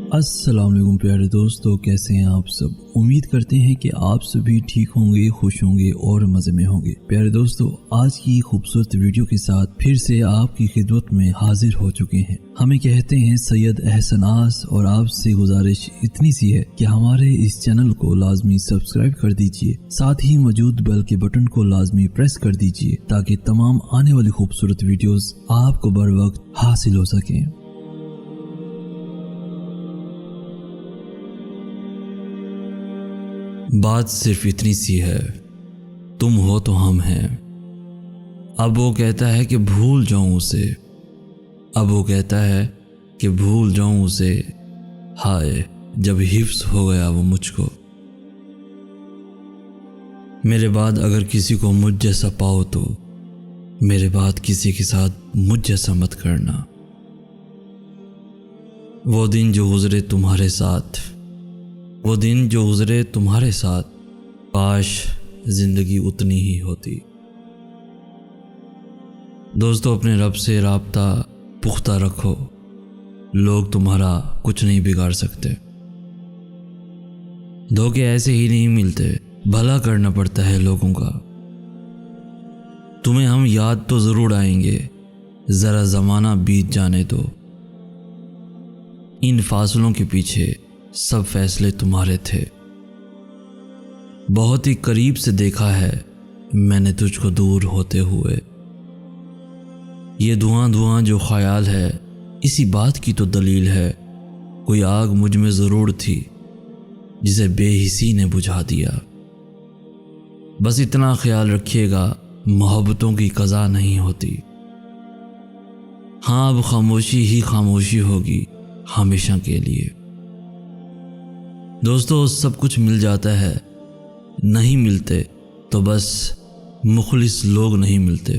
अस्सलाम वालेकुम प्यारे दोस्तों, कैसे हैं आप सब। उम्मीद करते हैं कि आप सभी ठीक होंगे, खुश होंगे और मज़े में होंगे। प्यारे दोस्तों, आज की खूबसूरत वीडियो के साथ फिर से आपकी खिदमत में हाजिर हो चुके हैं। हमें कहते हैं सैयद एहसनास और आपसे गुजारिश इतनी सी है कि हमारे इस चैनल को लाजमी सब्सक्राइब कर दीजिए, साथ ही मौजूद बेल के बटन को लाजमी प्रेस कर दीजिए ताकि तमाम आने वाली खूबसूरत वीडियोस आपको बर वक्त हासिल हो सकें। बात सिर्फ इतनी सी है, तुम हो तो हम हैं। अब वो कहता है कि भूल जाऊं उसे, अब वो कहता है कि भूल जाऊं उसे। हाय जब हिफ्स हो गया वो मुझको। मेरे बाद अगर किसी को मुझ जैसा पाओ तो मेरे बाद किसी के साथ मुझ जैसा मत करना। वो दिन जो गुजरे तुम्हारे साथ, वो दिन जो गुजरे तुम्हारे साथ, काश जिंदगी उतनी ही होती। दोस्तों, अपने रब से राब्ता पुख्ता रखो, लोग तुम्हारा कुछ नहीं बिगाड़ सकते। धोखे ऐसे ही नहीं मिलते, भला करना पड़ता है लोगों का। तुम्हें हम याद तो जरूर आएंगे, जरा जमाना बीत जाने दो। इन फासलों के पीछे सब फैसले तुम्हारे थे। बहुत ही करीब से देखा है मैंने तुझको दूर होते हुए। ये धुआं धुआं जो ख्याल है, इसी बात की तो दलील है, कोई आग मुझ में जरूर थी जिसे बेहिसी ने बुझा दिया। बस इतना ख्याल रखिएगा, मोहब्बतों की कज़ा नहीं होती। हाँ, अब खामोशी ही खामोशी होगी हमेशा के लिए। दोस्तों, सब कुछ मिल जाता है, नहीं मिलते तो बस मुखलिस लोग नहीं मिलते।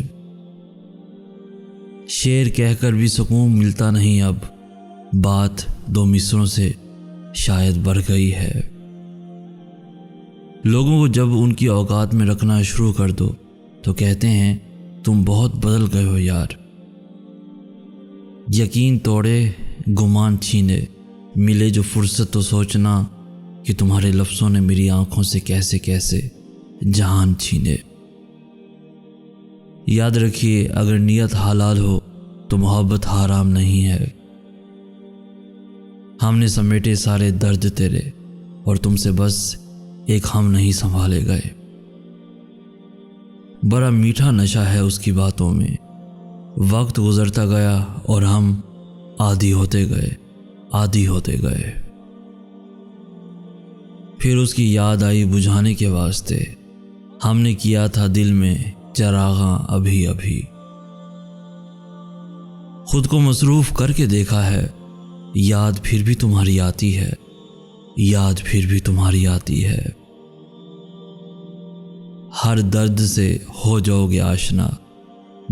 शेर कहकर भी सुकून मिलता नहीं, अब बात दो मिसरों से शायद बढ़ गई है। लोगों को जब उनकी औकात में रखना शुरू कर दो तो कहते हैं तुम बहुत बदल गए हो यार। यकीन तोड़े, गुमान छीने, मिले जो फुर्सत तो सोचना कि तुम्हारे लफ्ज़ों ने मेरी आंखों से कैसे कैसे जान छीने। याद रखिए, अगर नियत हलाल हो तो मोहब्बत हराम नहीं है। हमने समेटे सारे दर्द तेरे और तुमसे बस एक हम नहीं संभाले गए। बड़ा मीठा नशा है उसकी बातों में। वक्त गुजरता गया और हम आदी होते गए, आदी होते गए। फिर उसकी याद आई बुझाने के वास्ते, हमने किया था दिल में चरागा अभी अभी। खुद को मसरूफ करके देखा है, याद फिर भी तुम्हारी आती है, याद फिर भी तुम्हारी आती है। हर दर्द से हो जाओगे आशना,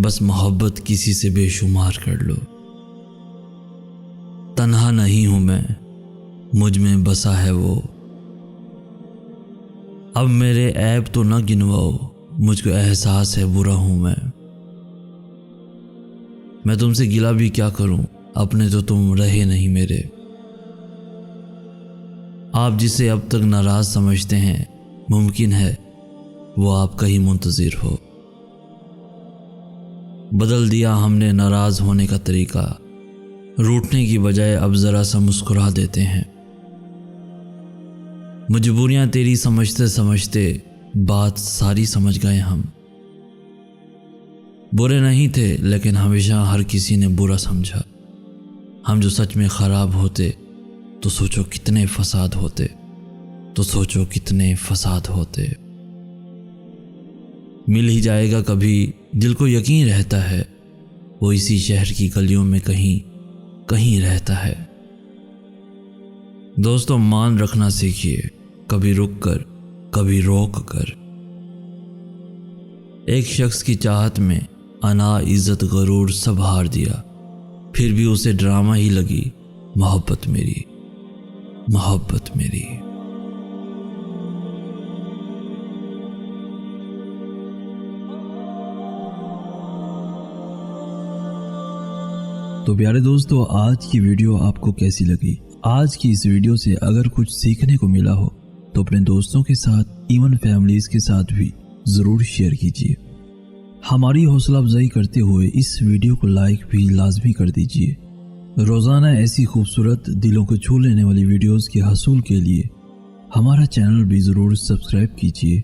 बस मोहब्बत किसी से बेशुमार कर लो। तन्हा नहीं हूं मैं, मुझ में बसा है वो। अब मेरे ऐब तो न गिनवाओ, मुझको एहसास है बुरा हूं मैं तुमसे गिला भी क्या करूं, अपने तो तुम रहे नहीं मेरे। आप जिसे अब तक नाराज समझते हैं, मुमकिन है वो आपका ही मुंतजिर हो। बदल दिया हमने नाराज होने का तरीका, रूठने की बजाय अब जरा सा मुस्कुरा देते हैं। मजबूरियां तेरी समझते समझते बात सारी समझ गए हम। बुरे नहीं थे लेकिन हमेशा हर किसी ने बुरा समझा। हम जो सच में ख़राब होते तो सोचो कितने फसाद होते, तो सोचो कितने फसाद होते। मिल ही जाएगा कभी, दिल को यकीन रहता है, वो इसी शहर की गलियों में कहीं कहीं रहता है। दोस्तों, मान रखना सीखिए, कभी रुक कर कभी रोक कर। एक शख्स की चाहत में अना, इज्जत, गरूर सब हार दिया, फिर भी उसे ड्रामा ही लगी मोहब्बत मेरी, मोहब्बत मेरी। तो प्यारे दोस्तों, आज की वीडियो आपको कैसी लगी आज की इस वीडियो से अगर कुछ सीखने को मिला हो तो अपने दोस्तों के साथ, इवन फैमिलीज के साथ भी ज़रूर शेयर कीजिए। हमारी हौसला अफजाई करते हुए इस वीडियो को लाइक भी लाजमी कर दीजिए। रोज़ाना ऐसी खूबसूरत दिलों को छू लेने वाली वीडियोस के हसूल के लिए हमारा चैनल भी ज़रूर सब्सक्राइब कीजिए।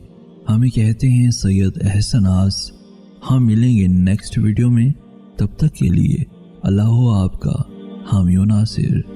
हमें कहते हैं सैयद अहसन आस। हम मिलेंगे नेक्स्ट वीडियो में, तब तक के लिए अल्लाह आपका हामी नासिर।